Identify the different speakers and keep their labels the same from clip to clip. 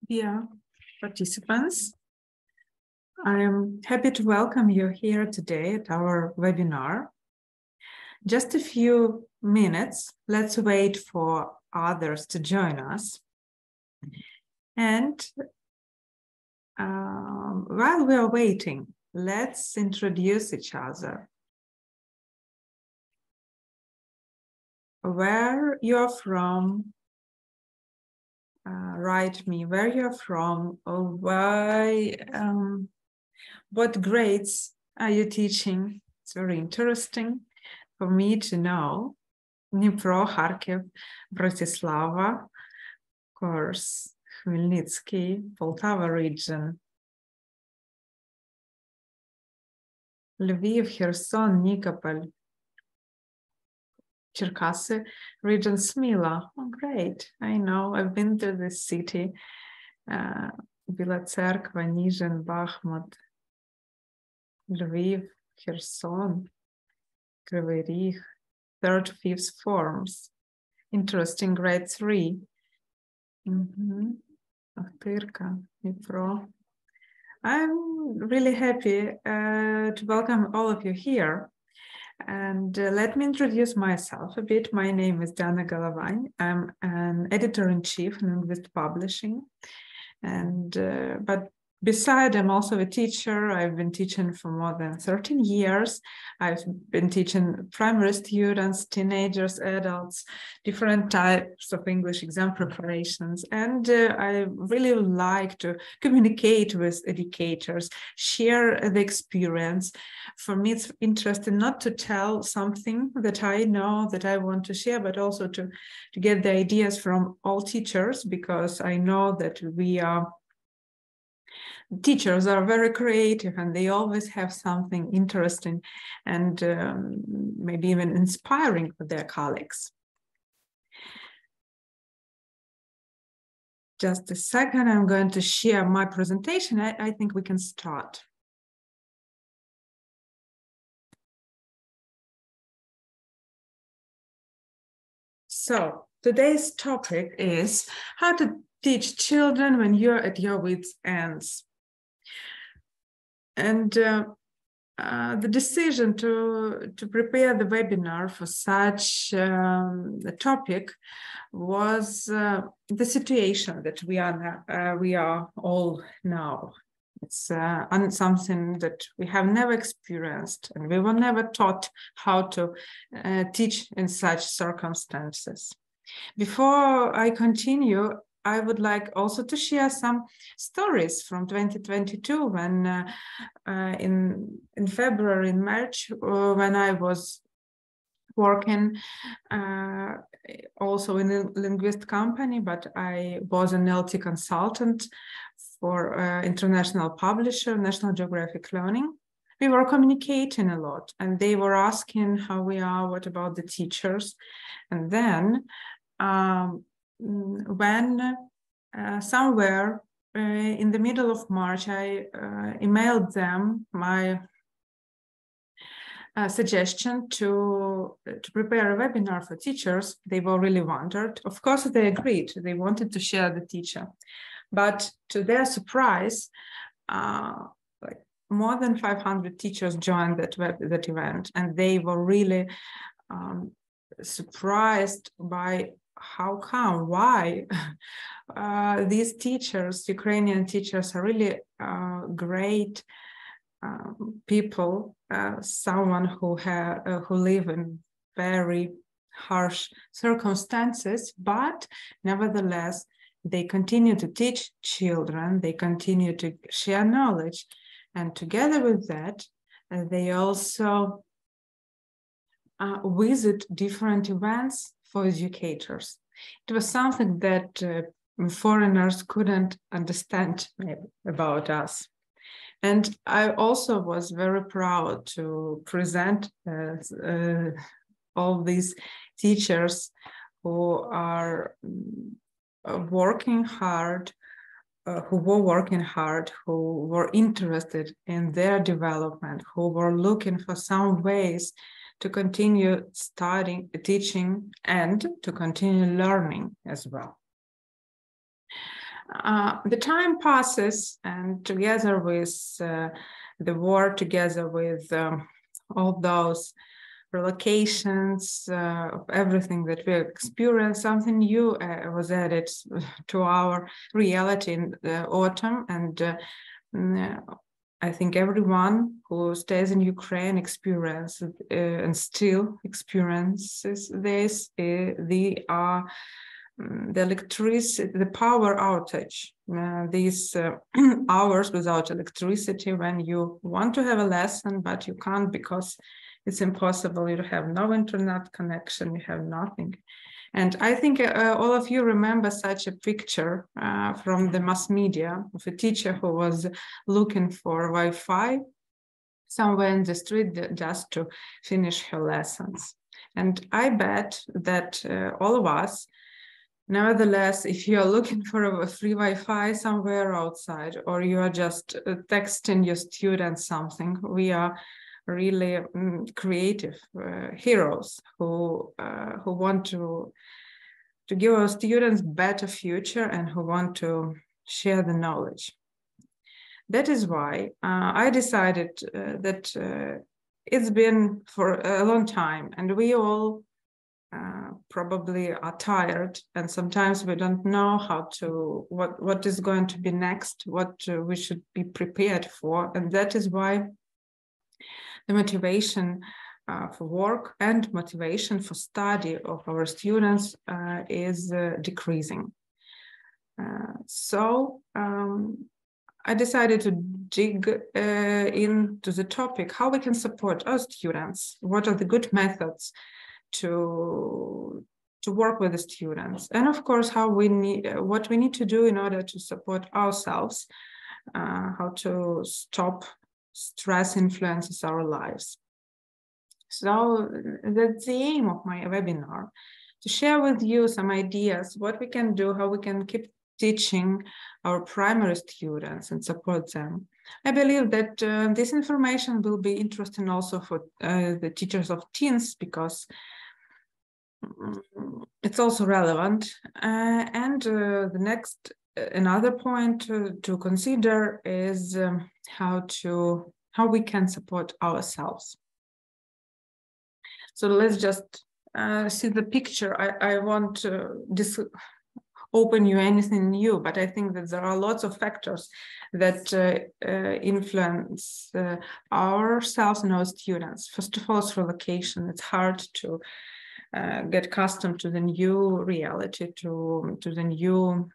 Speaker 1: Dear participants, I am happy to welcome you here today at our webinar. Just a few minutes, let's wait for others to join us. And while we are waiting, let's introduce each other. Where you're from, write me where you're from, or why, what grades are you teaching? It's very interesting for me to know. Dnipro, Kharkiv, Bratislava, of course, Khmelnytsky, Poltava region, Lviv, Kherson, Nikopol, Cherkasy region, Smila. Oh, great. I know, I've been to this city. Bila Tserkva, Nizhyn, Bakhmut, Lviv, Kherson, Kryvyi Rih, 3rd, 5th forms. Interesting, grade 3. Akhtirka, Dnipro. I'm really happy to welcome all of you here. And let me introduce myself a bit. My name is Diana Galavany. I'm an editor-in-chief in Linguist Publishing. And but beside, I'm also a teacher. I've been teaching for more than 13 years. I've been teaching primary students, teenagers, adults, different types of English exam preparations. And I really like to communicate with educators, share the experience. For me, it's interesting not to tell something that I know that I want to share, but also to get the ideas from all teachers, because I know that teachers are very creative and they always have something interesting and maybe even inspiring for their colleagues. Just a second, I'm going to share my presentation. I think we can start. So today's topic is how to teach children when you're at your wits' ends. And the decision to prepare the webinar for such a topic was the situation that we are all now. It's something that we have never experienced, and we were never taught how to teach in such circumstances. Before I continue, I would like also to share some stories from 2022 when in February, in March, when I was working also in a linguist company, but I was an LT consultant for international publisher, National Geographic Learning. We were communicating a lot, and they were asking how we are, what about the teachers. And then when somewhere in the middle of March, I emailed them my suggestion to prepare a webinar for teachers. They were really wondered. Of course, they agreed. They wanted to share the teacher. But to their surprise, like more than 500 teachers joined that event, and they were really surprised by how come, why these teachers, Ukrainian teachers, are really great people, someone who live in very harsh circumstances, but nevertheless, they continue to teach children, they continue to share knowledge, and together with that, they also visit different events for educators. It was something that foreigners couldn't understand about us. And I also was very proud to present all these teachers who are working hard, who were interested in their development, who were looking for some ways to continue studying, teaching, and to continue learning as well. The time passes, and together with the war, together with all those relocations, everything that we experienced, something new was added to our reality in the autumn. And I think everyone who stays in Ukraine experiences and still experiences this. The electricity, the power outage, these hours without electricity when you want to have a lesson, but you can't because it's impossible. You have no internet connection, you have nothing. And I think all of you remember such a picture from the mass media of a teacher who was looking for Wi-Fi somewhere in the street just to finish her lessons. And I bet that all of us, nevertheless, if you are looking for a free Wi-Fi somewhere outside, or you are just texting your students something, we are really creative heroes who want to give our students better future and who want to share the knowledge. That is why I decided that it's been for a long time, and we all probably are tired, and sometimes we don't know what is going to be next, what we should be prepared for, and that is why the motivation for work and motivation for study of our students is decreasing. So I decided to dig into the topic, how we can support our students, what are the good methods to work with the students, and of course what we need to do in order to support ourselves, how to stop stress influences our lives. So that's the aim of my webinar, to share with you some ideas, what we can do, how we can keep teaching our primary students and support them. I believe that this information will be interesting also for the teachers of teens, because it's also relevant. Another point to consider is how we can support ourselves. So let's just see the picture. I won't open you anything new, but I think that there are lots of factors that influence ourselves and our students. First of all, it's relocation. It's hard to get accustomed to the new reality, to the new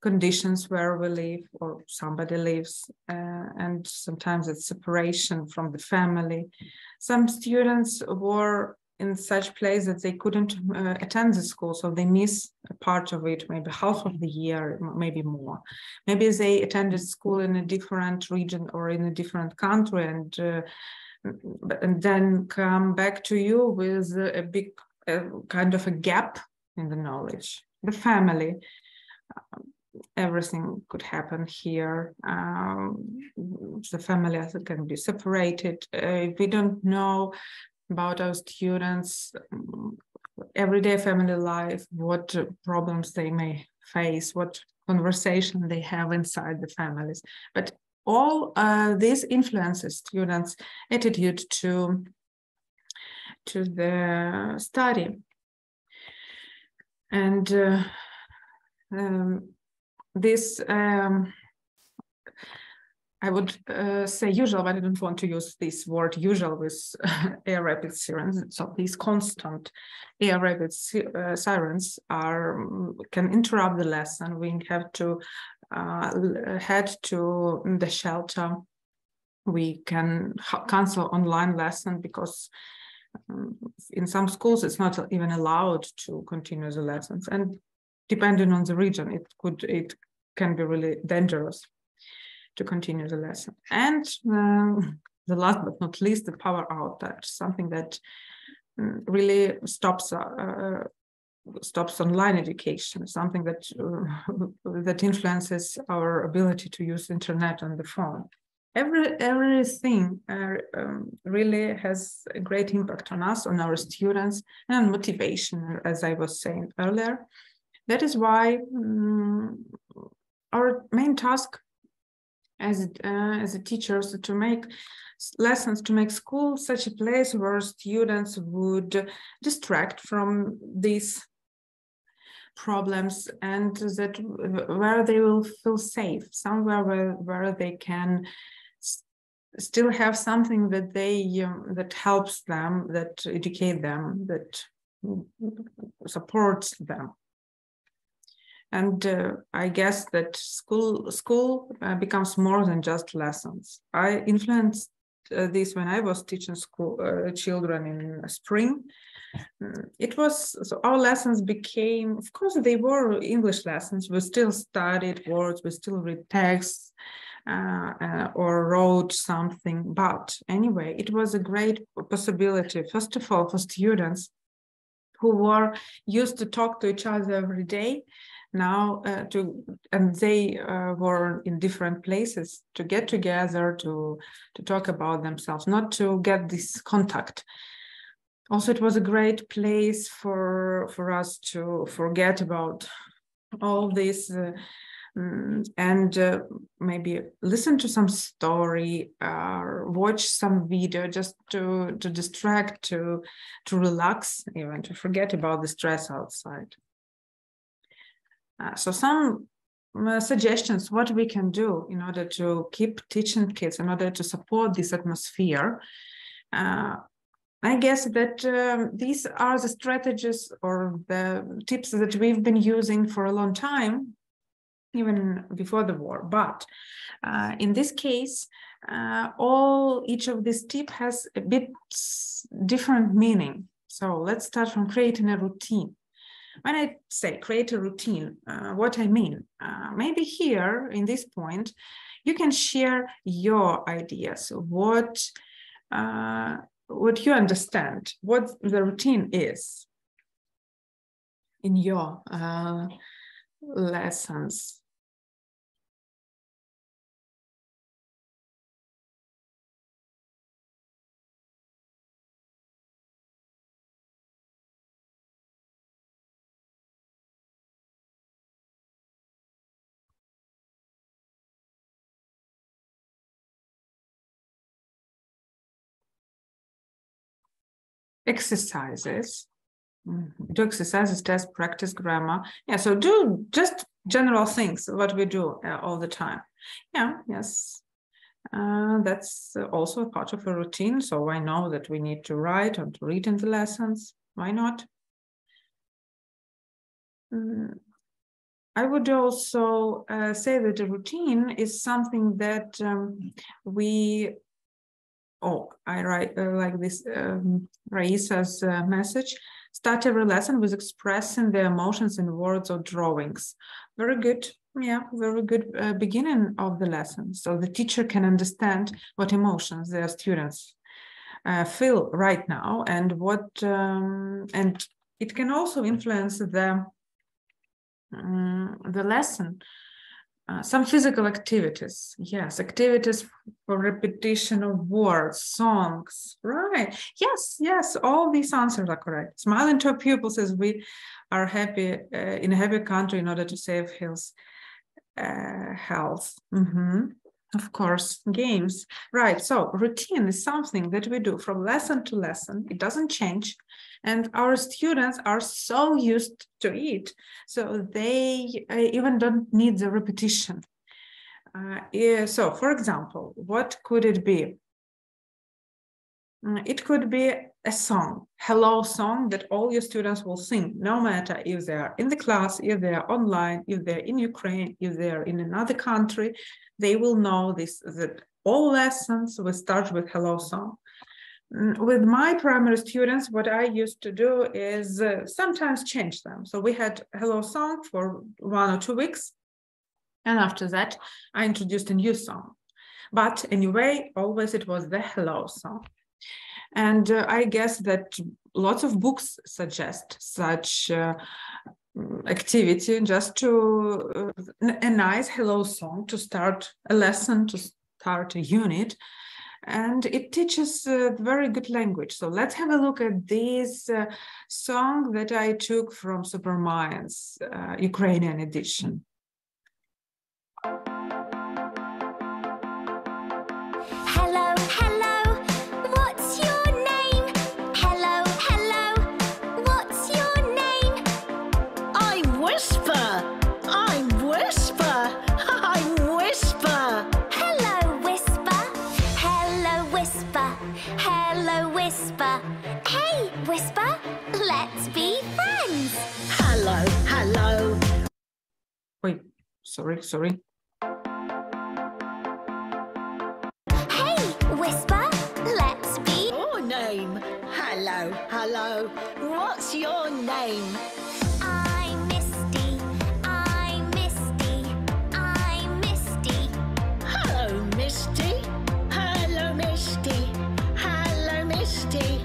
Speaker 1: conditions where we live or somebody lives, and sometimes it's separation from the family. Some students were in such place that they couldn't attend the school, so they miss a part of it, maybe half of the year, maybe more. Maybe they attended school in a different region or in a different country, and then come back to you with a big kind of a gap in the knowledge. The family, everything could happen here. The family can be separated. We don't know about our students' everyday family life, what problems they may face, what conversation they have inside the families. But all this influences students' attitude to the study. And this, I would say usual, but I don't want to use this word usual with air rapid sirens. So these constant air rapid sirens can interrupt the lesson. We have to head to the shelter. We can cancel online lesson because in some schools it's not even allowed to continue the lessons, and depending on the region, it can be really dangerous to continue the lesson. And the last but not least, the power outage, something that really stops online education, something that influences our ability to use internet on the phone. Everything really has a great impact on us, on our students, and on motivation, as I was saying earlier. That is why our main task as a teachers to make lessons, to make school such a place where students would distract from these problems, and that where they will feel safe, somewhere where they can still have something that they that helps them, that educate them, that supports them. And I guess that school becomes more than just lessons. I influenced this when I was teaching school children in spring. It was, so our lessons became, of course, they were English lessons. We still studied words, we still read texts or wrote something. But anyway, it was a great possibility, first of all, for students who were used to talk to each other every day. Now and they were in different places, to get together, to talk about themselves, not to get this contact. Also, it was a great place for us to forget about all this and maybe listen to some story or watch some video, just to distract, to relax, even to forget about the stress outside. So some suggestions what we can do in order to keep teaching kids, in order to support this atmosphere. I guess that these are the strategies or the tips that we've been using for a long time, even before the war. But in this case, each of these tips has a bit different meaning. So let's start from creating a routine. When I say create a routine, what I mean, maybe here in this point, you can share your ideas, what you understand, what the routine is in your lessons. Exercises. Do exercises, test, practice grammar. Yeah, so do just general things, what we do all the time. Yeah, yes. That's also a part of a routine. So I know that we need to write and to read in the lessons. Why not? I would also say that a routine is something that I write like this, Raisa's message. Start every lesson with expressing the emotions in words or drawings. Very good. Yeah, very good beginning of the lesson. So the teacher can understand what emotions their students feel right now, and what, and it can also influence the lesson. Some physical activities, yes, activities for repetition of words, songs, right? Yes, all these answers are correct. Smiling to our pupils as we are happy in a happy country in order to save health. Of course, games, right? So routine is something that we do from lesson to lesson. It doesn't change. And our students are so used to it, so they even don't need the repetition. So, for example, what could it be? It could be a song, hello song that all your students will sing, no matter if they are in the class, if they are online, if they're in Ukraine, if they're in another country, they will know this, that all lessons will start with hello song. With my primary students, what I used to do is sometimes change them. So we had hello song for 1 or 2 weeks. And after that, I introduced a new song. But anyway, always it was the hello song. And I guess that lots of books suggest such activity, just to a nice hello song to start a lesson, to start a unit. and it teaches very good language. So let's have a look at this song that I took from Supermine's Ukrainian edition.
Speaker 2: Hello, hello, what's your name? Hello, hello, what's your name?
Speaker 3: I'm Whisper. I'm Whisper. I'm Whisper.
Speaker 2: Hello, Whisper. Hello, Whisper. Hello, Whisper. Hey, Whisper, let's be friends.
Speaker 3: Hello, hello.
Speaker 1: Wait, sorry.
Speaker 2: Hey, Whisper, let's be.
Speaker 3: Your name. Hello, hello. What's your name?
Speaker 2: I'm Misty. I'm Misty. I'm Misty.
Speaker 3: Hello, Misty. Hello, Misty. Hello, Misty.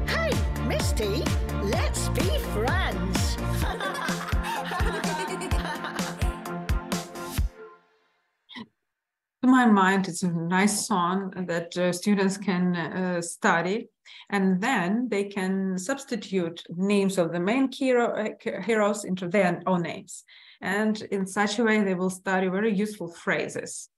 Speaker 3: Hey, Misty, let's be friends.
Speaker 1: To my mind, it's a nice song that students can study, and then they can substitute names of the main heroes into their own names. And in such a way, they will study very useful phrases,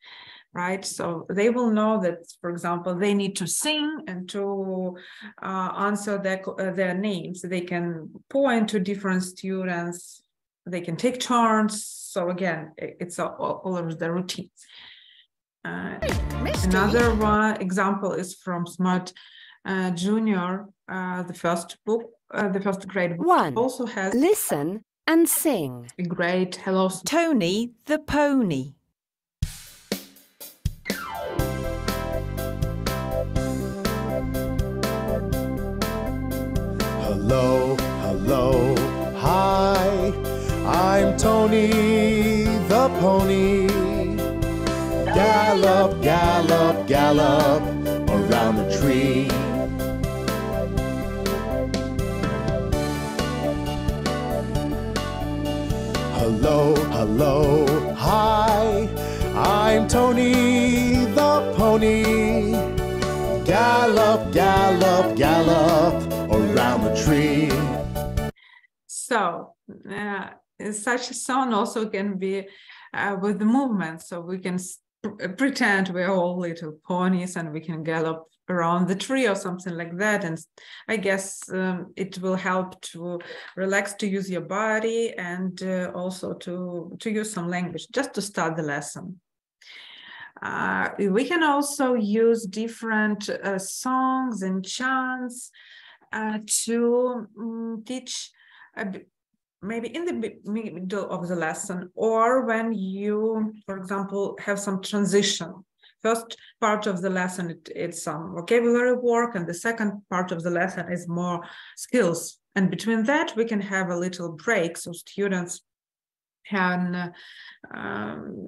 Speaker 1: right? So they will know that, for example, they need to sing, and to answer their names, they can point to different students, they can take turns. So again, it's all over the routine. Another example is from Smart Junior, the first book, the first grade book.
Speaker 4: 1.
Speaker 1: Also has
Speaker 4: Listen and sing.
Speaker 1: a great hello.
Speaker 4: Tony the pony.
Speaker 5: Hello, hello, hi, I'm Tony the pony. Gallop, gallop, gallop around the tree. Hello, hello, hi, I'm Tony the pony. Gallop, gallop, gallop around the tree.
Speaker 1: So such a song also can be with the movement. So we can pretend we're all little ponies and we can gallop around the tree or something like that. And I guess it will help to relax, to use your body, and also to use some language, just to start the lesson. We can also use different songs and chants to teach maybe in the middle of the lesson, or when you, for example, have some transition. First part of the lesson, it's some vocabulary work, and the second part of the lesson is more skills. And between that, we can have a little break, so students can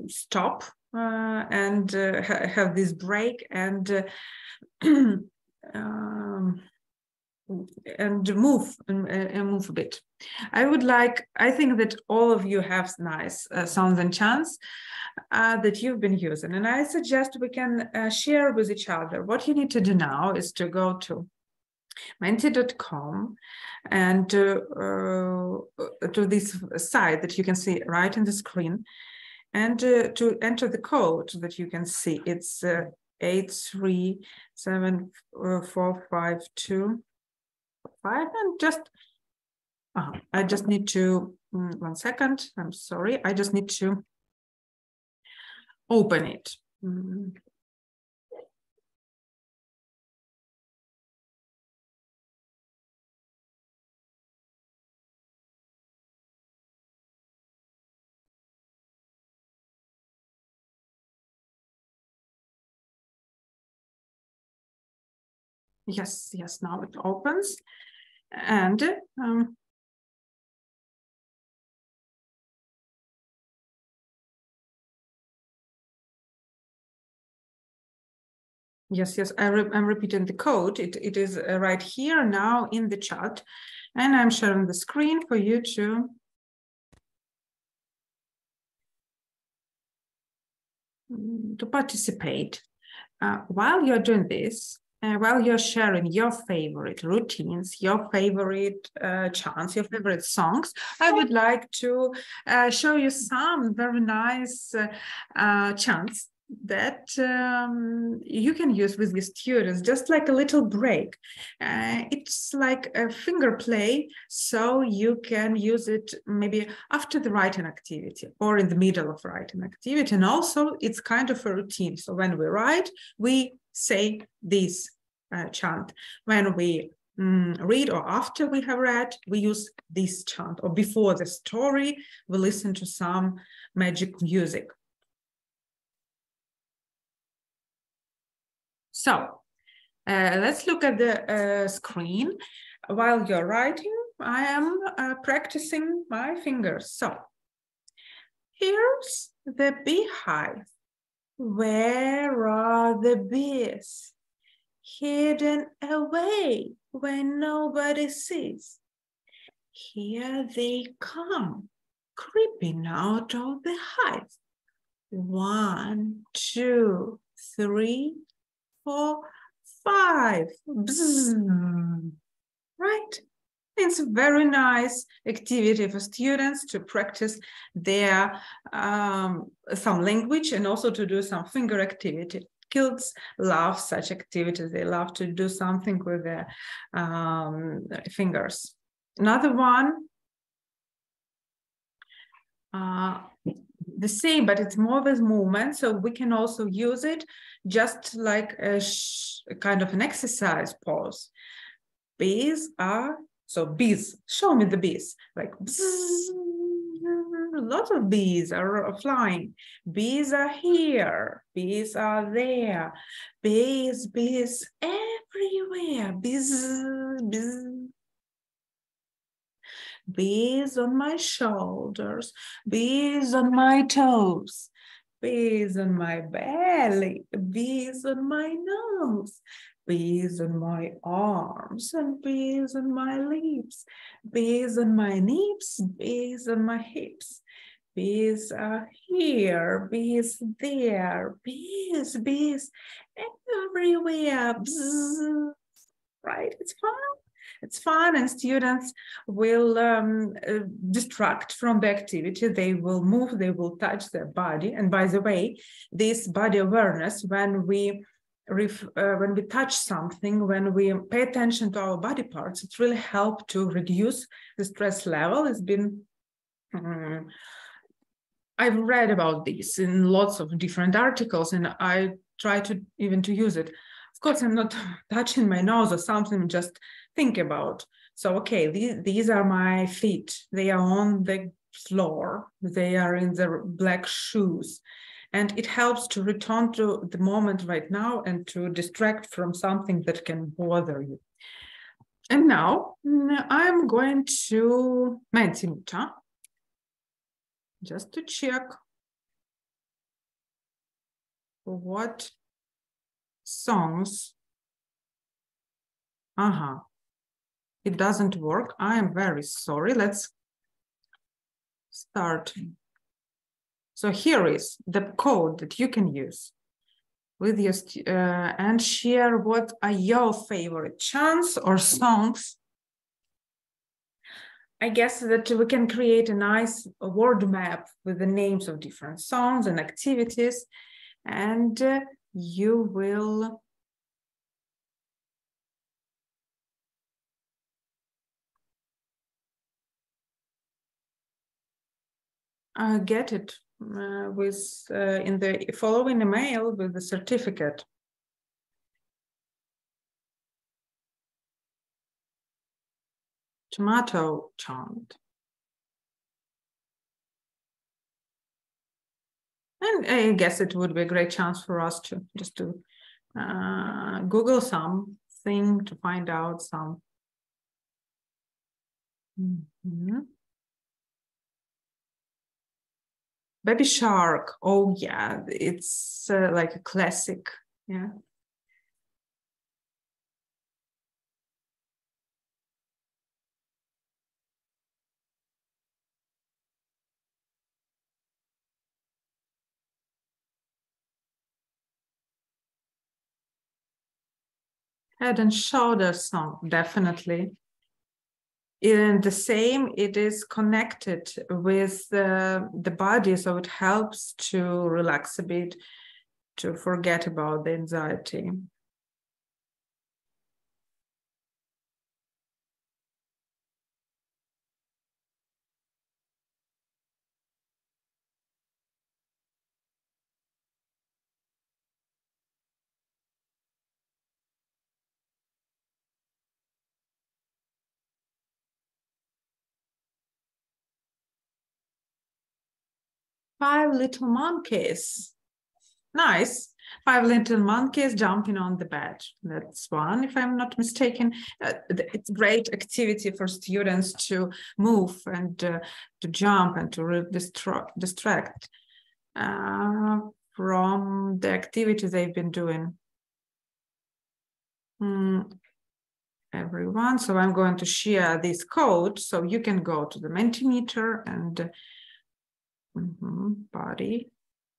Speaker 1: stop and have this break and move a bit. I think that all of you have nice sounds and chants that you've been using, and I suggest we can share with each other. What you need to do now is to go to menti.com and to this site that you can see right in the screen, and to enter the code that you can see. It's 837452. And just I just need to 1 second. I'm sorry. I just need to open it. Yes, now it opens. And yes, I'm repeating the code. It is right here now in the chat, and I'm sharing the screen for you to participate. while you're doing this, while you're sharing your favorite routines, your favorite chants, your favorite songs, I would like to show you some very nice chants that you can use with your students, just like a little break. It's like a finger play, so you can use it maybe after the writing activity or in the middle of writing activity. And also it's kind of a routine. So when we write, we say this chant. When we read or after we have read, we use this chant. Or before the story, we listen to some magic music. So let's look at the screen. While you're writing, I am practicing my fingers. So here's the beehive. Where are the bees? Hidden away when nobody sees. Here they come, creeping out of the hive. 1, 2, 3, 4, 5. Bzzz. Right? It's a very nice activity for students to practice their some language and also to do some finger activity. Kids love such activities. They love to do something with their fingers. Another one, the same, but it's more with movement. So we can also use it just like a kind of an exercise pose. Bees are, so bees, show me the bees, like bzzz, a lot of bees are flying. Bees are here, bees are there, bees, bees everywhere, bees, bees. Bees on my shoulders, bees on my toes, bees on my belly, bees on my nose, bees on my arms, and bees on my lips, bees on my knees, bees on my hips. Bees are here, bees there, bees, bees everywhere. Bzzz. Right? It's fun. It's fun, and students will distract from the activity. They will move, they will touch their body. And by the way, this body awareness, when we touch something, when we pay attention to our body parts, it really helps to reduce the stress level. It's been I've read about this in lots of different articles, and I try to even to use it. Of course, I'm not touching my nose or something, just think about. So, okay, these are my feet. They are on the floor. They are in the black shoes. And it helps to return to the moment right now and to distract from something that can bother you. And now I'm going to Mentimeter just to check what songs. It doesn't work. I am very sorry. Let's start. So here is the code that you can use with your and share what are your favorite chants or songs. I guess that we can create a nice word map with the names of different songs and activities, and you will get it with in the following email with the certificate. Tomato chant. And I guess it would be a great chance for us to just to Google something to find out some. Baby Shark. Oh yeah, it's like a classic. Yeah. Head and shoulders song, definitely. And the same, it is connected with the body, so it helps to relax a bit, to forget about the anxiety. Five little monkeys. Nice. Five little monkeys jumping on the bed. That's one, if I'm not mistaken. It's great activity for students to move and to jump and to distract from the activities they've been doing. Everyone. So I'm going to share this code so you can go to the Mentimeter and body.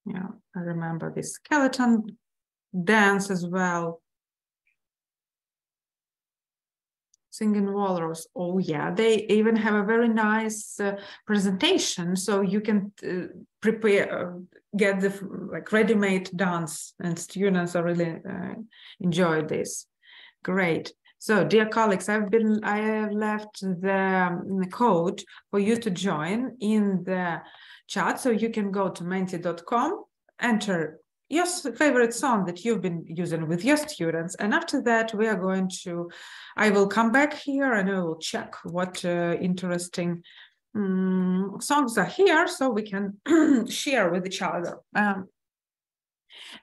Speaker 1: Yeah, I remember this skeleton dance as well. Singing walrus. Oh yeah, they even have a very nice presentation, so you can prepare, get the like ready-made dance, and students are really enjoy this. Great. So, dear colleagues, I have left the code for you to join in the chat, so you can go to menti.com, enter your favorite song that you've been using with your students, and after that we are going to, I will come back here and I will check what interesting songs are here, so we can share with each other.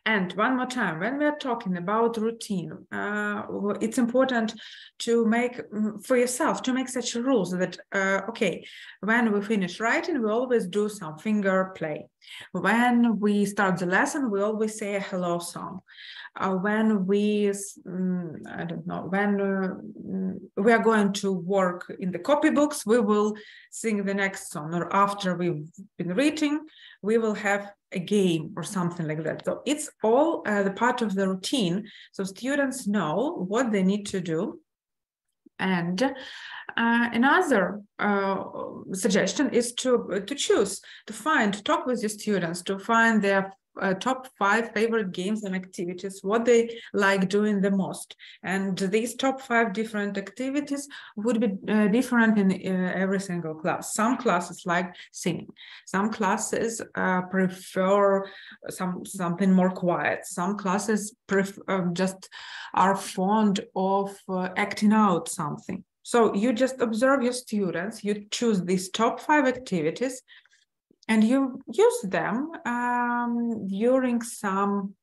Speaker 1: And one more time, when we are talking about routine, it's important to make for yourself, to make such rules that, okay, when we finish writing, we always do some finger play. When we start the lesson, we always say a hello song. When we, I don't know, when we are going to work in the copybooks, we will sing the next song, or after we've been reading, we will have a game or something like that. So it's all the part of the routine, so students know what they need to do. And another suggestion is to choose, to talk with your students, to find their top 5 favorite games and activities, what they like doing the most. And these top 5 different activities would be different in every single class. Some classes like singing, some classes prefer something more quiet, some classes just are fond of acting out something. So you just observe your students, you choose these top 5 activities, and you use them during some,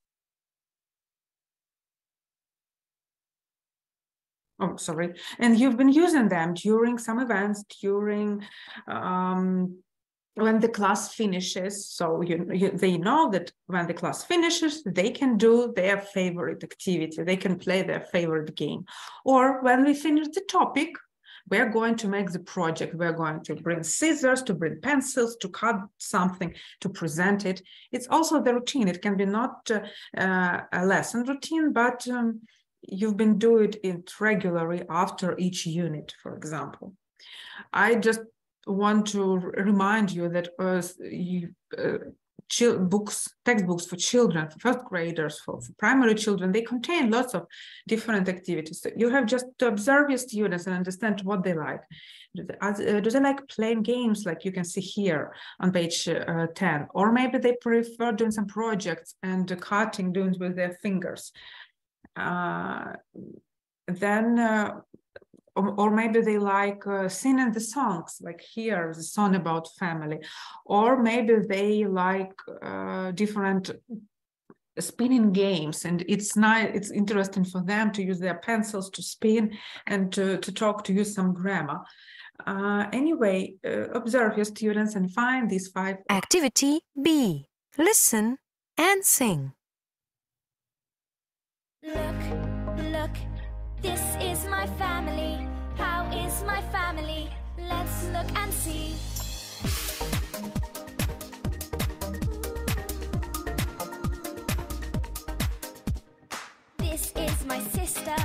Speaker 1: and you've been using them during some events, during when the class finishes. So they know that when the class finishes, they can do their favorite activity, they can play their favorite game. Or when we finish the topic, we're going to make the project. We're going to bring scissors, to bring pencils, to cut something, to present it. It's also the routine. It can be not a lesson routine, but you've been doing it regularly after each unit, for example. I just want to remind you that textbooks for children, for first graders, for primary children, they contain lots of different activities. So you have just to observe your students and understand what they like. Do they like playing games, like you can see here on page 10? Or maybe they prefer doing some projects and cutting, doing with their fingers. Or maybe they like singing the songs, like here, the song about family. Or maybe they like different spinning games, and it's nice, it's interesting for them to use their pencils to spin and to talk, to use some grammar. Anyway, observe your students and find these 5.
Speaker 4: Activity B. Listen and sing.
Speaker 2: Look, this is my family. How is my family? Let's look and see. This is my sister.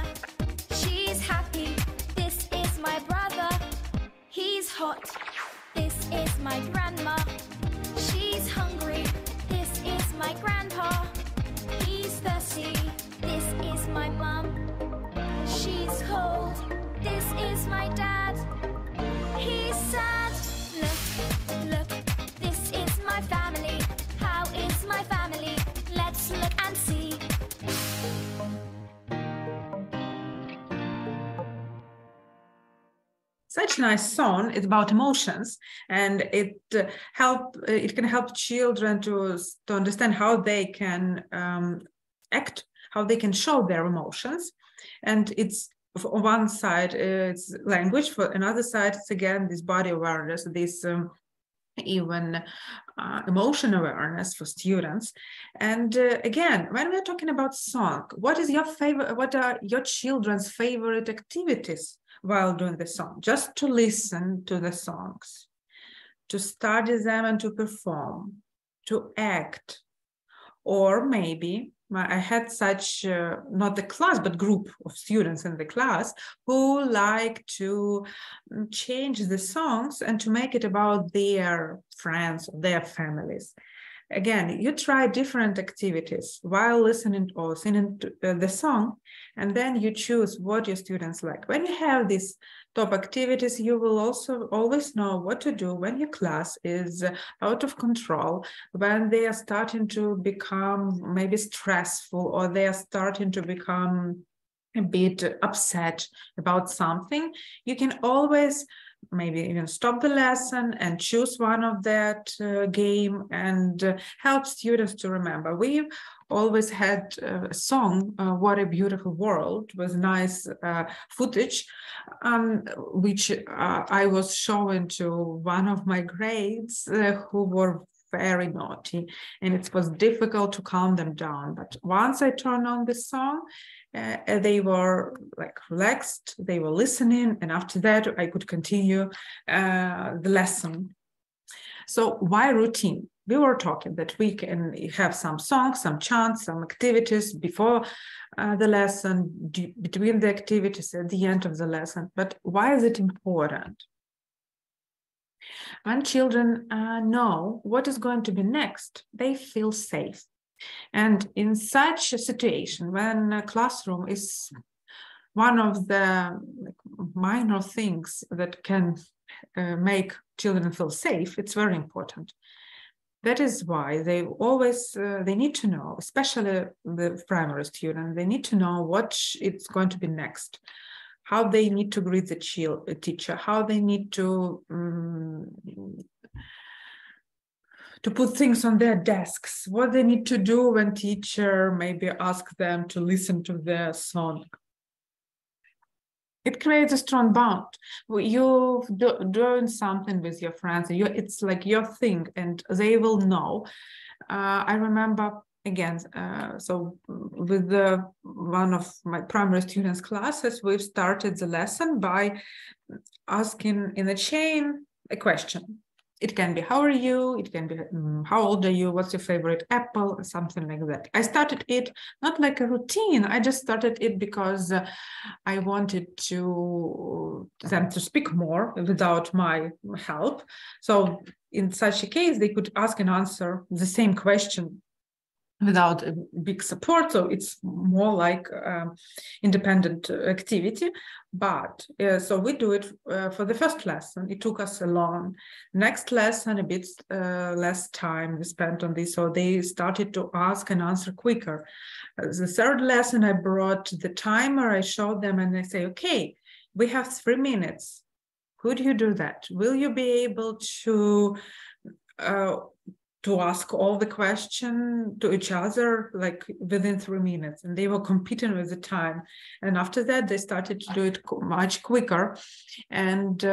Speaker 2: she's cold. This is my dad. He's sad. Look, look, this is my family. How is my family? Let's look and see.
Speaker 1: Such a nice song. It's about emotions, and it can help children to understand how they can act, how they can show their emotions. And it's, on one side it's language, for another side it's again this body awareness, this even emotion awareness for students. And again, when we're talking about song, what are your children's favorite activities while doing the song? Just to listen to the songs, to study them and to perform, to act, or maybe I had such, not the class, but group of students in the class who like to change the songs and to make it about their friends, or their families. Again, you try different activities while listening or singing the song, and then you choose what your students like. When you have these top activities, you will also always know what to do when your class is out of control, when they are starting to become maybe stressful, or they are starting to become a bit upset about something. You can always maybe even stop the lesson and choose one of that game and help students to remember. We've always had a song, What a Beautiful World, with nice footage, which I was showing to one of my grades who were very naughty, and it was difficult to calm them down. But once I turned on the song, they were like relaxed, they were listening, and after that I could continue the lesson. So why routine? We were talking that we can have some songs, some chants, some activities before the lesson, between the activities, at the end of the lesson. But why is it important? When children know what is going to be next, they feel safe. And in such a situation, when a classroom is one of the minor things that can make children feel safe, it's very important. That is why they always, they need to know, especially the primary student, they need to know what it's going to be next, how they need to greet the teacher, how they need to put things on their desks, what they need to do when teacher maybe asks them to listen to their song. It creates a strong bond. You're doing something with your friends, it's like your thing, and they will know. I remember, again, so with one of my primary students' classes, we've started the lesson by asking in a chain a question. It can be, how are you? It can be, how old are you? What's your favorite apple? Or something like that. I started it not like a routine. I just started it because I wanted them to speak more without my help. So in such a case, they could ask and answer the same question without a big support. So it's more like independent activity. But so we do it for the first lesson. It took us a long. Next lesson, a bit less time we spent on this. So they started to ask and answer quicker. The third lesson, I brought the timer. I showed them and I say, okay, we have 3 minutes. Could you do that? Will you be able to ask all the questions to each other like within 3 minutes? And they were competing with the time. And after that, they started to do it much quicker. And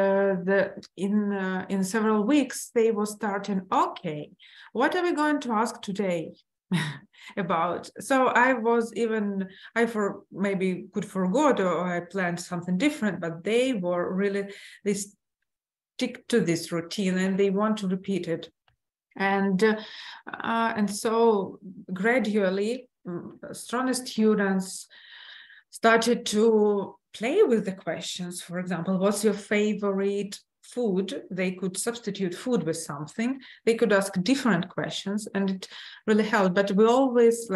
Speaker 1: in several weeks, they were starting, okay, what are we going to ask today about? So maybe could forgot, or I planned something different, but they were really, they stick to this routine and they want to repeat it. And so gradually, stronger students started to play with the questions. For example, what's your favorite food? They could substitute food with something. They could ask different questions, and it really helped. But we always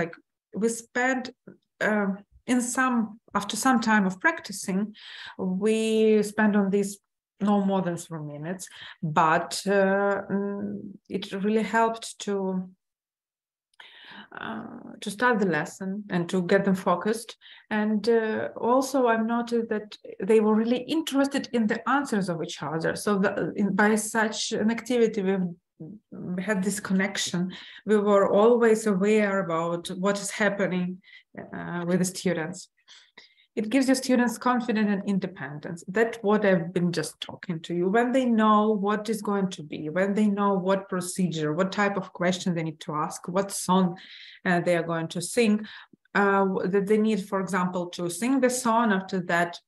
Speaker 1: we spent after some time of practicing, we spend on these no more than 3 minutes, but it really helped to start the lesson and to get them focused. And also I've noticed that they were really interested in the answers of each other. So by such an activity, we had this connection. We were always aware about what is happening with the students. It gives your students confidence and independence. That's what I've been just talking to you. When they know what is going to be, when they know what procedure, what type of question they need to ask, what song they are going to sing, that they need, for example, to sing the song, after that,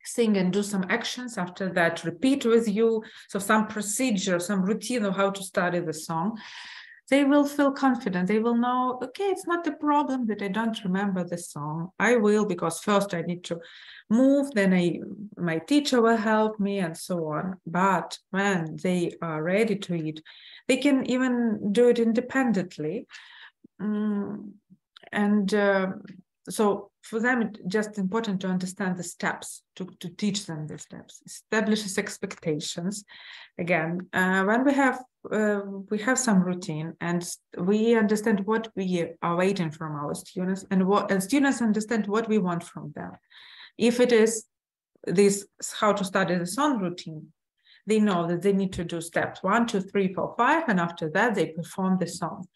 Speaker 1: sing and do some actions, after that, repeat with you. So some procedure, some routine of how to study the song. They will feel confident. They will know, okay, it's not a problem that I don't remember the song. I will, because first I need to move, then my teacher will help me, and so on. But when they are ready to it, they can even do it independently. So for them, it's just important to understand the steps, to teach them the steps. Establishes expectations. Again, when we have some routine and we understand what we are waiting from our students, and students understand what we want from them. If it is this how to study the song routine, they know that they need to do steps 1, 2, 3, 4, 5, and after that they perform the song.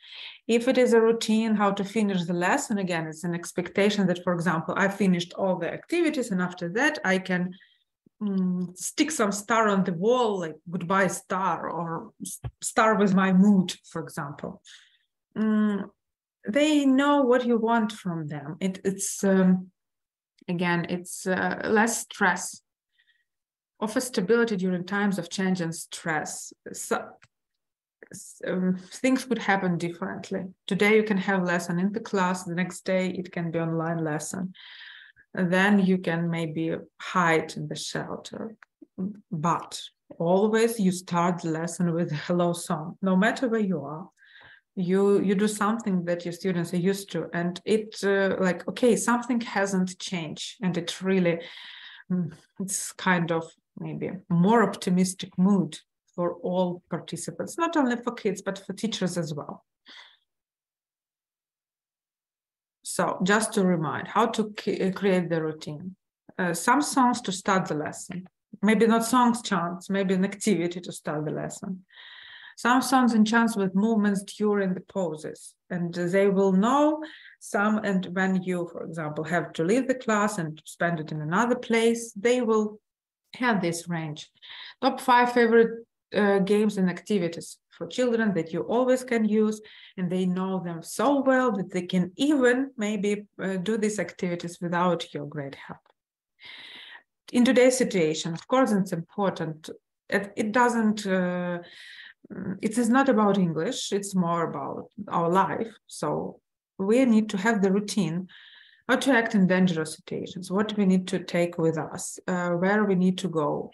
Speaker 1: If it is a routine how to finish the lesson, again, it's an expectation that, for example, I finished all the activities, and after that I can stick some star on the wall, like goodbye star, or star with my mood, for example. They know what you want from them. It's less stress, offer stability during times of change and stress. So things could happen differently. Today you can have lesson in the class, the next day it can be online lesson. And then you can maybe hide in the shelter. But always you start the lesson with a hello song, no matter where you are. You do something that your students are used to, and it's like, okay, something hasn't changed, and it really, it's kind of maybe a more optimistic mood for all participants, not only for kids, but for teachers as well. So just to remind how to create the routine. Some songs to start the lesson. Maybe not songs, chants, maybe an activity to start the lesson. Some songs and chants with movements during the pauses. And they will know some, and when you, for example, have to leave the class and spend it in another place, they will have this range. Top 5 favorite games and activities for children that you always can use, and they know them so well that they can even maybe do these activities without your great help. In today's situation, of course, it's important. It doesn't, it is not about English, it's more about our life. So we need to have the routine, how to act in dangerous situations, what we need to take with us, where we need to go,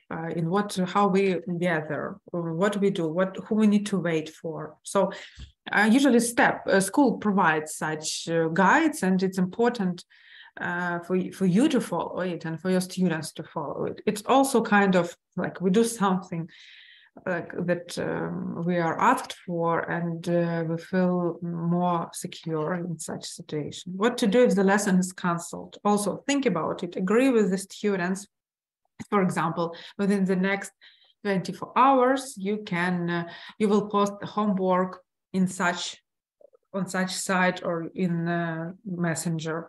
Speaker 1: how we gather, what we do, who we need to wait for. So usually school provides such guides, and it's important for you to follow it and for your students to follow it. It's also kind of like we do something like that we are asked for, and we feel more secure in such situation. What to do if the lesson is cancelled? Also think about it, agree with the students. For example, within the next 24 hours, you will post the homework on such site or in Messenger.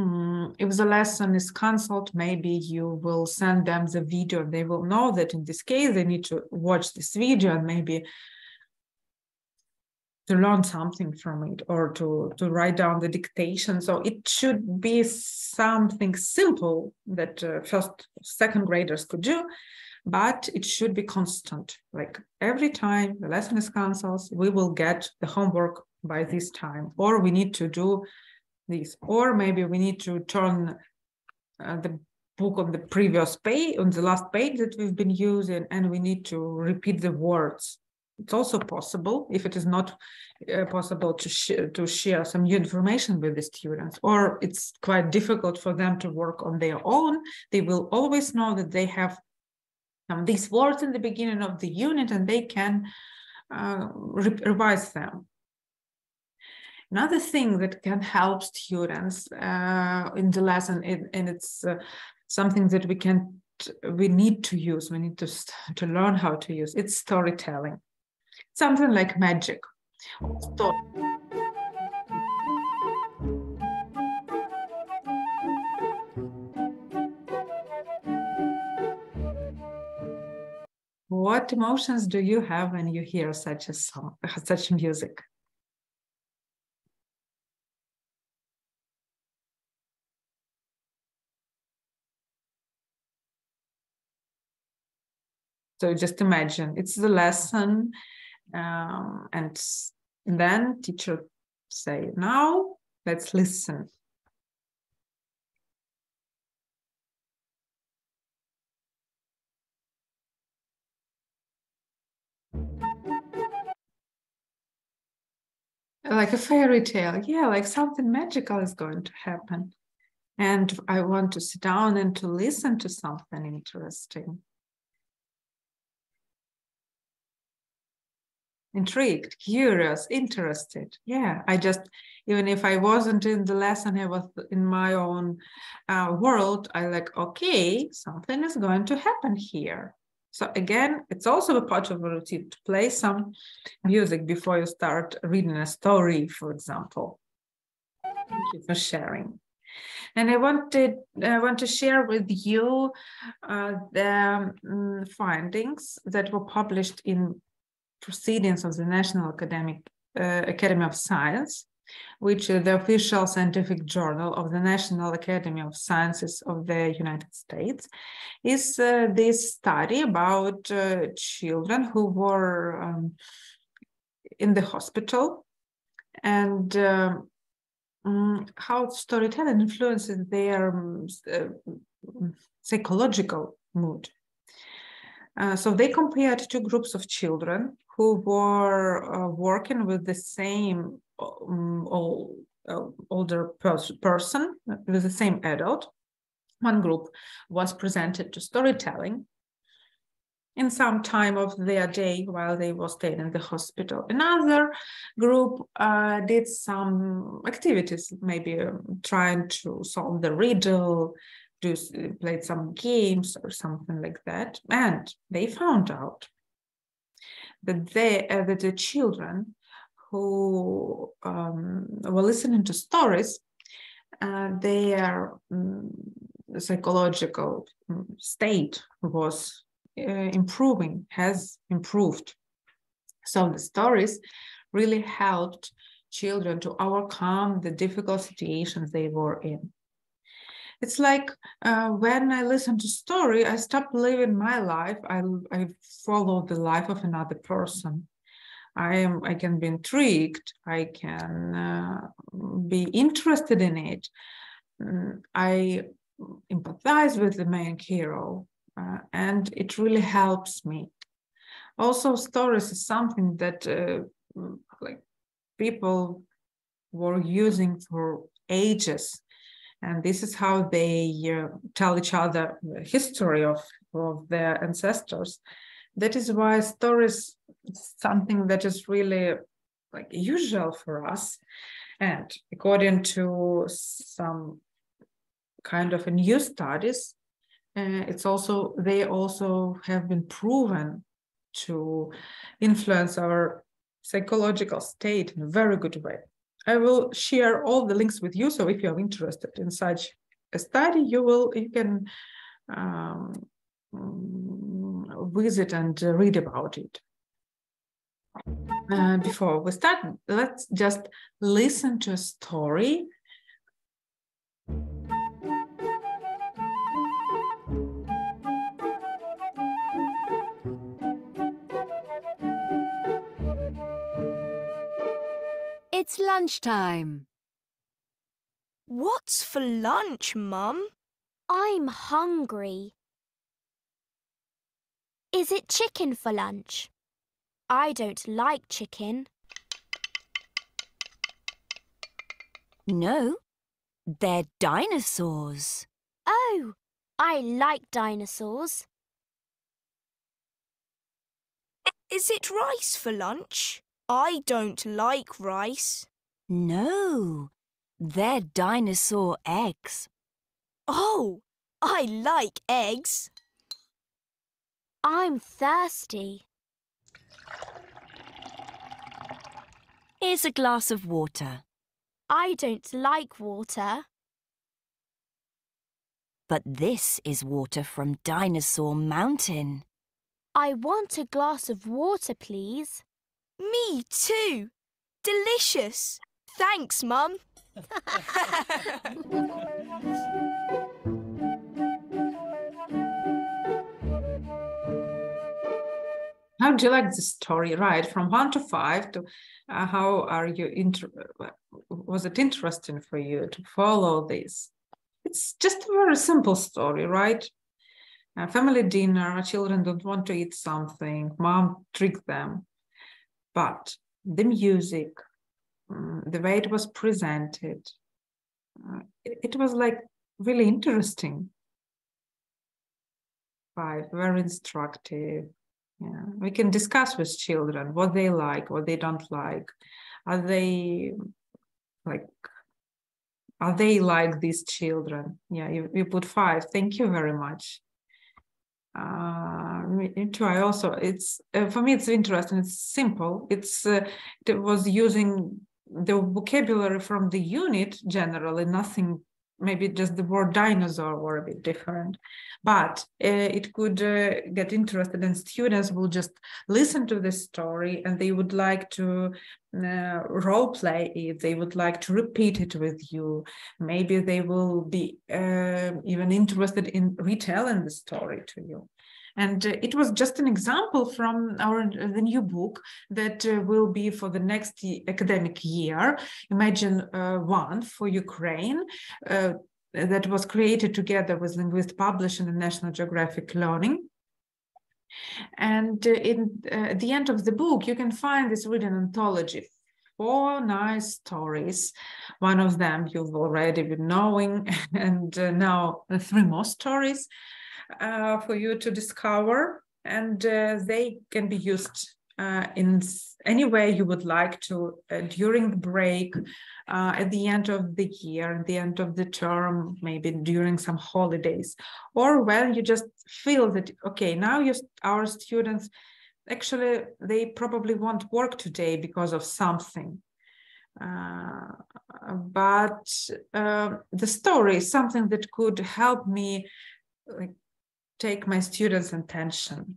Speaker 1: If the lesson is cancelled, maybe you will send them the video. They will know that in this case, they need to watch this video and maybe to learn something from it, or to write down the dictation. So it should be something simple that first, second graders could do, but it should be constant. Like every time the lesson is cancelled, we will get the homework by this time, or we need to do this, or maybe we need to turn the book on the previous page, on the last page that we've been using, and we need to repeat the words it's also possible, if it is not possible to share some new information with the students, or it's quite difficult for them to work on their own, they will always know that they have these words in the beginning of the unit and they can revise them. Another thing that can help students in the lesson, and it's something that we need to use, we need to learn how to use, it's storytelling. Something like magic. What emotions do you have when you hear such a song, such music? So just imagine it's the lesson, and then teacher say, now let's listen. Like a fairy tale, yeah, like something magical is going to happen. And I want to sit down and to listen to something interesting. Intrigued, curious, interested. Yeah, even if I wasn't in the lesson, I was in my own world, I like, okay, something is going to happen here. So again, it's also a part of a routine to play some music before you start reading a story, for example. Thank you for sharing. And I want to share with you the findings that were published in Proceedings of the National Academy of Science, which is the official scientific journal of the National Academy of Sciences of the United States, is this study about children who were in the hospital and how storytelling influences their psychological mood. So they compared two groups of children who were working with the same older person, with the same adult. One group was presented to storytelling in some time of their day while they were staying in the hospital. Another group did some activities, maybe trying to solve the riddle, played some games or something like that. And they found out that the children who were listening to stories, their psychological state was has improved. So the stories really helped children to overcome the difficult situations they were in. It's like when I listen to story, I stop living my life. I follow the life of another person. I can be intrigued. I can be interested in it. I empathize with the main hero, and it really helps me. Also, stories is something that like people were using for ages. And this is how they tell each other the history of their ancestors. That is why stories is something that is really like usual for us. And according to some kind of a new studies, they also have been proven to influence our psychological state in a very good way. I will share all the links with you. So if you are interested in such a study, you can visit and read about it. Before we start, let's just listen to a story.
Speaker 6: It's lunchtime.
Speaker 7: What's for lunch, Mum?
Speaker 2: I'm hungry. Is it chicken for lunch?
Speaker 7: I don't like chicken.
Speaker 6: No, they're dinosaurs.
Speaker 7: Oh, I like dinosaurs. Is it rice for lunch? I don't like rice.
Speaker 6: No, they're dinosaur eggs.
Speaker 7: Oh, I like eggs. I'm thirsty.
Speaker 6: Here's a glass of water.
Speaker 7: I don't like water.
Speaker 6: But this is water from Dinosaur Mountain.
Speaker 7: I want a glass of water, please. Me too. Delicious. Thanks, Mum.
Speaker 1: How do you like the story? Right, from 1 to 5 to how are you was it interesting for you to follow this? It's just a very simple story, right? A family dinner, children don't want to eat something, mom tricked them. But the music, the way it was presented, it was like really interesting. 5, very instructive. Yeah, we can discuss with children what they like, what they don't like. Are they like these children? Yeah, you put 5. Thank you very much. Me too. I also, it's for me, it's interesting. It's simple. It was using the vocabulary from the unit generally, nothing. Maybe just the word dinosaur were a bit different, but it could get interested, and students will just listen to this story and they would like to role play it. They would like to repeat it with you. Maybe they will be even interested in retelling the story to you. And it was just an example from the new book that will be for the next academic year. Imagine one for Ukraine that was created together with Linguist Publishing and National Geographic Learning. And at the end of the book, you can find this reading anthology. 4 nice stories. One of them you've already been knowing, and now 3 more stories for you to discover, and they can be used in any way you would like to during the break, at the end of the year, at the end of the term, maybe during some holidays, or when you just feel that, okay, now our students, actually, they probably won't work today because of something. But the story is something that could help me take my students' attention.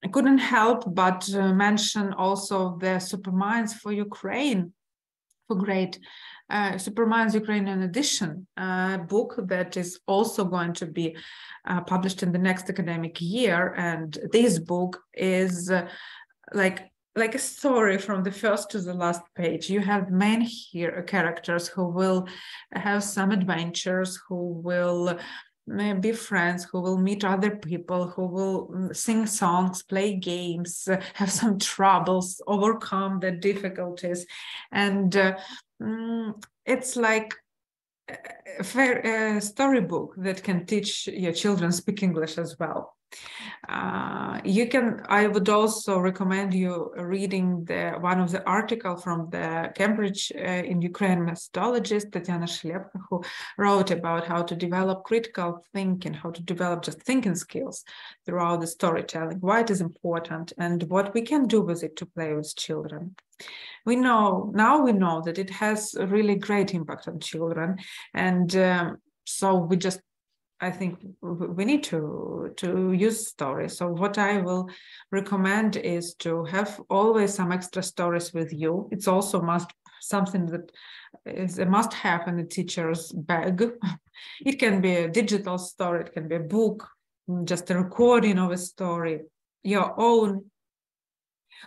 Speaker 1: I couldn't help but mention also the Superminds for Ukraine, for grade Superminds Ukrainian edition book that is also going to be published in the next academic year. And this book is like a story from the first to the last page. You have main characters who will have some adventures, who will be friends, who will meet other people, who will sing songs, play games, have some troubles, overcome the difficulties. And it's like a storybook that can teach your children speak English as well. I would also recommend you reading one of the articles from the Cambridge in Ukraine methodologist, Tatiana Shlepka, who wrote about how to develop critical thinking, how to develop just thinking skills throughout the storytelling, why it is important, and what we can do with it to play with children. We know that it has a really great impact on children, and so I think we need to use stories. So what I will recommend is to have always some extra stories with you. It's also something that is a must-have in the teacher's bag. It can be a digital story, it can be a book, just a recording of a story, your own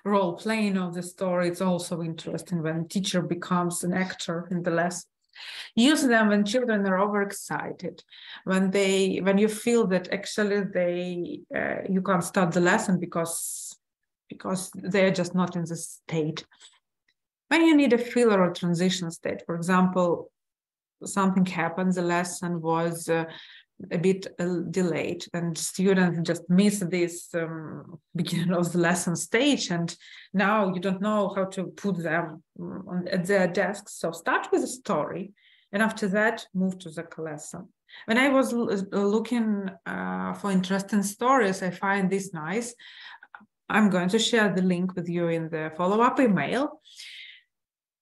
Speaker 1: role playing of the story. It's also interesting when teacher becomes an actor in the lesson. Use them when children are overexcited, when you feel that actually you can't start the lesson because they're just not in the state. When you need a filler or transition state, for example, something happened, the lesson was a bit delayed, and students just miss this beginning of the lesson stage, and now you don't know how to put them at their desks. So start with a story, and after that, move to the lesson. When I was looking for interesting stories, I find this nice. I'm going to share the link with you in the follow-up email.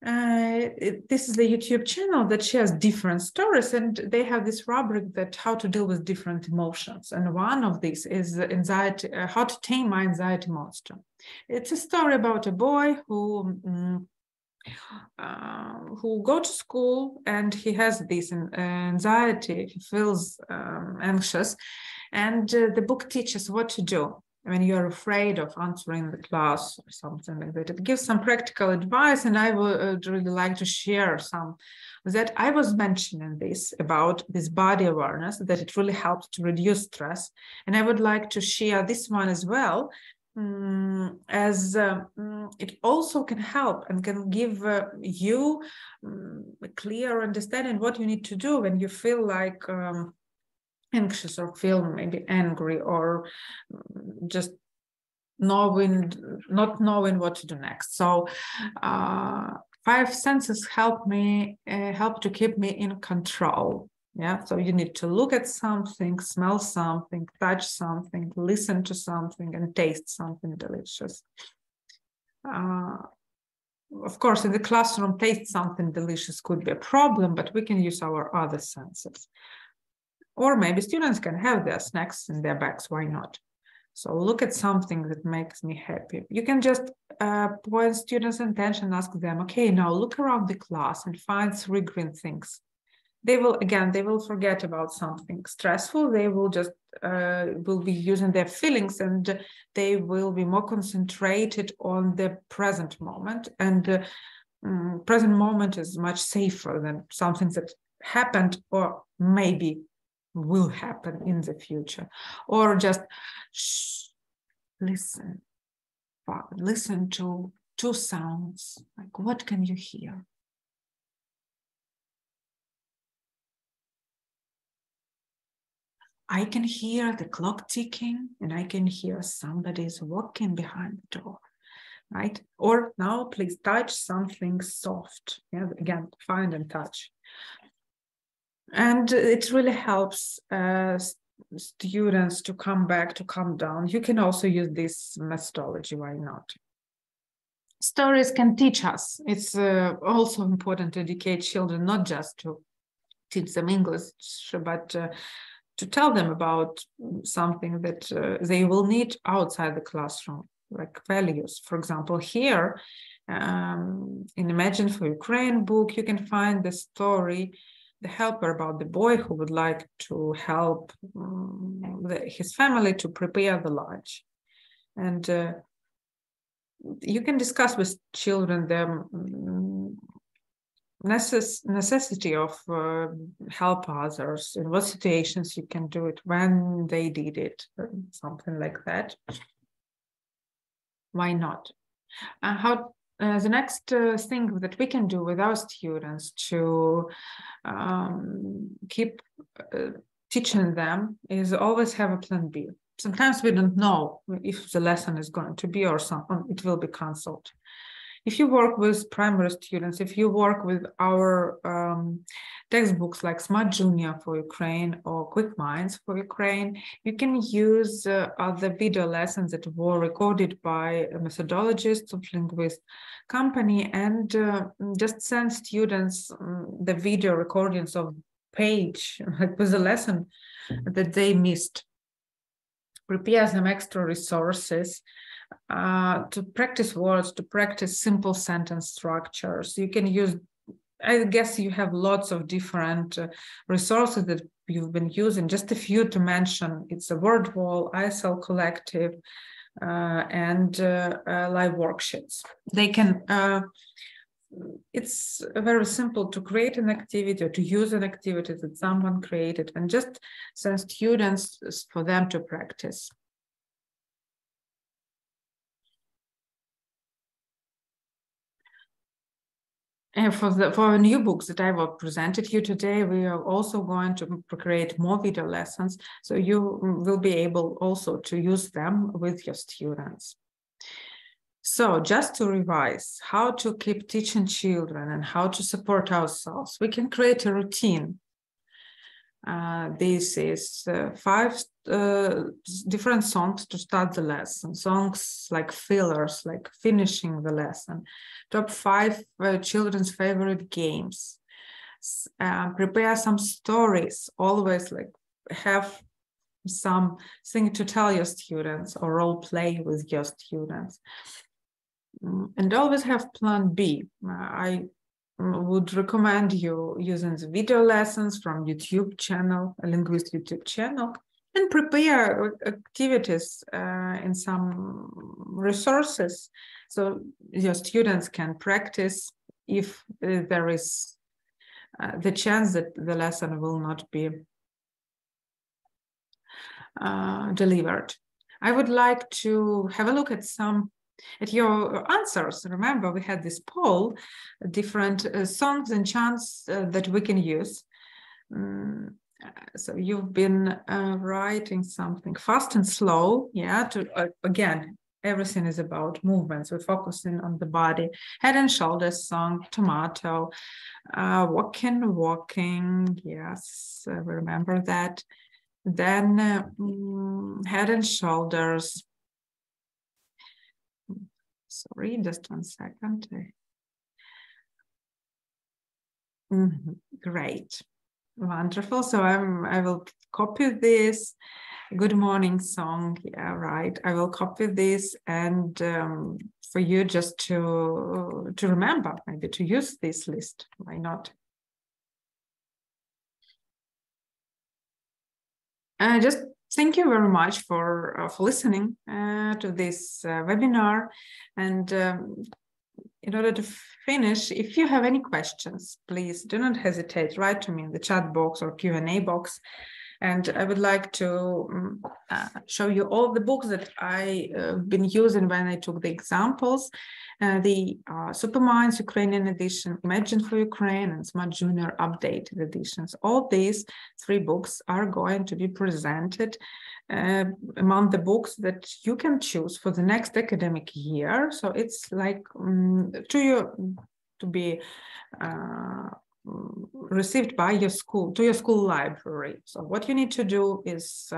Speaker 1: This is the YouTube channel that shares different stories, and they have this rubric that how to deal with different emotions. And one of these is anxiety, how to tame my anxiety monster. It's a story about a boy who go to school, and he has this anxiety. He feels anxious, and the book teaches what to do when you're afraid of answering the class or something like that. It gives some practical advice, and I would really like to share some that I was mentioning this about this body awareness, that it really helps to reduce stress. And I would like to share this one as well, as it also can help and can give you a clear understanding what you need to do when you feel like anxious or feel maybe angry or just not knowing what to do next. So 5 senses help to keep me in control. Yeah, so you need to look at something, smell something, touch something, listen to something, and taste something delicious. Of course, in the classroom, taste something delicious could be a problem, but we can use our other senses. Or maybe students can have their snacks in their bags, why not? So look at something that makes me happy. You can just point students' attention, ask them, okay, now look around the class and find 3 green things. They will forget about something stressful. They will just will be using their feelings, and they will be more concentrated on the present moment. And present moment is much safer than something that happened or maybe will happen in the future. Or just listen to 2 sounds. Like, what can you hear? I can hear the clock ticking, and I can hear somebody's walking behind the door, right? Or now please touch something soft. Yeah, again, find and touch. And it really helps students to come back, to calm down. You can also use this methodology, why not? Stories can teach us. It's also important to educate children, not just to teach them English, but to tell them about something that they will need outside the classroom, like values. For example, here in Imagine for Ukraine book, you can find the story, The Helper, about the boy who would like to help his family to prepare the lunch. And you can discuss with children the necessity of help others, in what situations you can do it, when they did it, or something like that. Why not? The next thing that we can do with our students to keep teaching them is always have a plan B. Sometimes we don't know if the lesson is going to be or something, it will be cancelled. If you work with primary students, if you work with our textbooks like Smart Junior for Ukraine or Quick Minds for Ukraine, you can use the video lessons that were recorded by methodologists of linguist company, and just send students the video recordings of page with the lesson that they missed. Prepare some extra resources to practice words, to practice simple sentence structures. You can use, I guess you have lots of different resources that you've been using. Just a few to mention, it's a word wall, ISL collective, and live worksheets. They can it's very simple to create an activity or to use an activity that someone created and just send students for them to practice. And for new books that I will presented you today, we are also going to create more video lessons, so you will be able also to use them with your students. So just to revise how to keep teaching children and how to support ourselves, we can create a routine. This is 5 different songs to start the lesson, songs like fillers, like finishing the lesson, top 5 children's favorite games, prepare some stories, always like have something to tell your students or role play with your students. And always have plan B. I would recommend you using the video lessons from YouTube channel, a linguist YouTube channel, and prepare activities in some resources so your students can practice if there is the chance that the lesson will not be delivered. I would like to have a look at your answers. Remember, we had this poll, different songs and chants that we can use. So you've been writing something fast and slow, yeah, again, everything is about movements. We're focusing on the body. Head and shoulders song, tomato, walking, yes, remember that. Then head and shoulders. Sorry, just 1 second. Great, wonderful. So I will copy this. Good morning song. Yeah, right. I will copy this and for you just to remember, maybe to use this list. Why not? Just thank you very much for listening to this webinar. And in order to finish, if you have any questions, please do not hesitate. Write to me in the chat box or Q&A box. And I would like to show you all the books that I've been using when I took the examples. The Superminds Ukrainian edition, Imagine for Ukraine, and Smart Junior updated editions. All these 3 books are going to be presented among the books that you can choose for the next academic year. So it's like to be received by your school, to your school library. So what you need to do is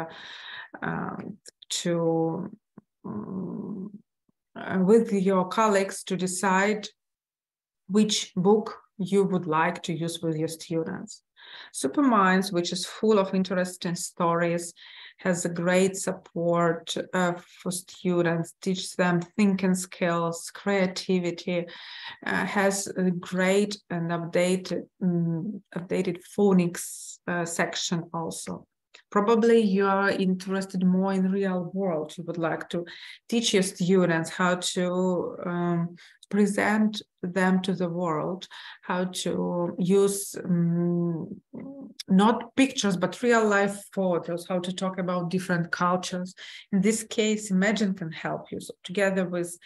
Speaker 1: with your colleagues to decide which book you would like to use with your students. Superminds, which is full of interesting stories, has a great support for students, teaches them thinking skills, creativity, has a great and updated phonics section also. Probably you are interested more in real world. You would like to teach your students how to present them to the world, how to use not pictures, but real life photos, how to talk about different cultures. In this case, Imagine can help you. So together with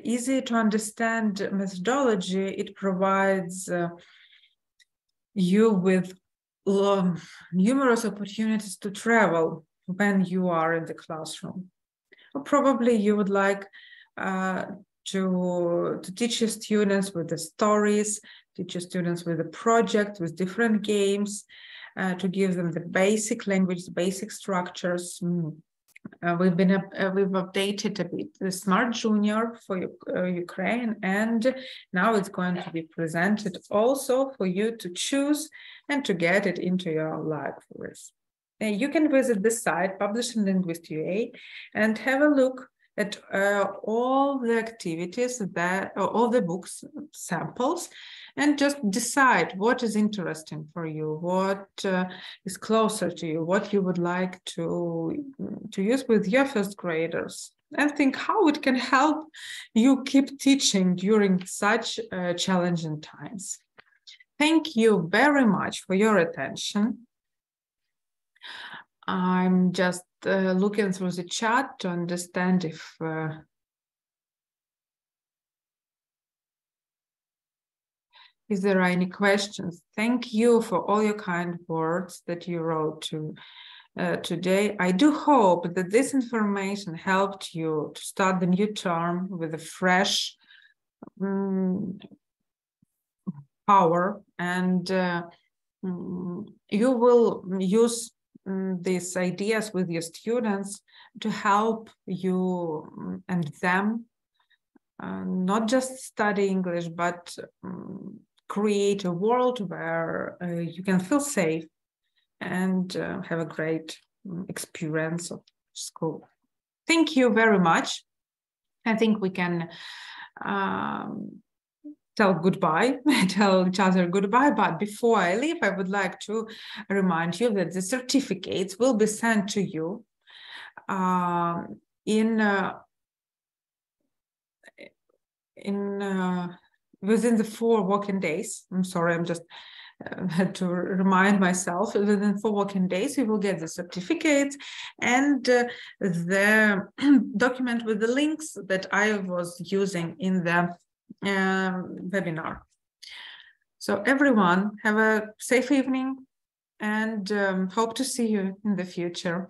Speaker 1: easy to understand methodology, it provides you with numerous opportunities to travel when you are in the classroom. Or probably you would like to teach your students with the stories, teach your students with the project, with different games, to give them the basic language, the basic structures. We've updated a bit the Smart Junior for Ukraine, and now it's going to be presented also for you to choose and to get it into your libraries. You can visit this site, Publishing Linguist UA, and have a look at all the activities all the books samples, and just decide what is interesting for you, what is closer to you, what you would like to use with your first graders and think how it can help you keep teaching during such challenging times. Thank you very much for your attention. I'm just looking through the chat to understand if there are any questions. Thank you for all your kind words that you wrote today. I do hope that this information helped you to start the new term with a fresh power, and you will use these ideas with your students to help you and them not just study English, but create a world where you can feel safe and have a great experience of school. Thank you very much. I think we can tell goodbye, tell each other goodbye. But before I leave, I would like to remind you that the certificates will be sent to you within the 4 working days. I'm sorry, I'm just had to remind myself. Within 4 working days, you will get the certificates and the document with the links that I was using in the webinar. So everyone, have a safe evening and hope to see you in the future.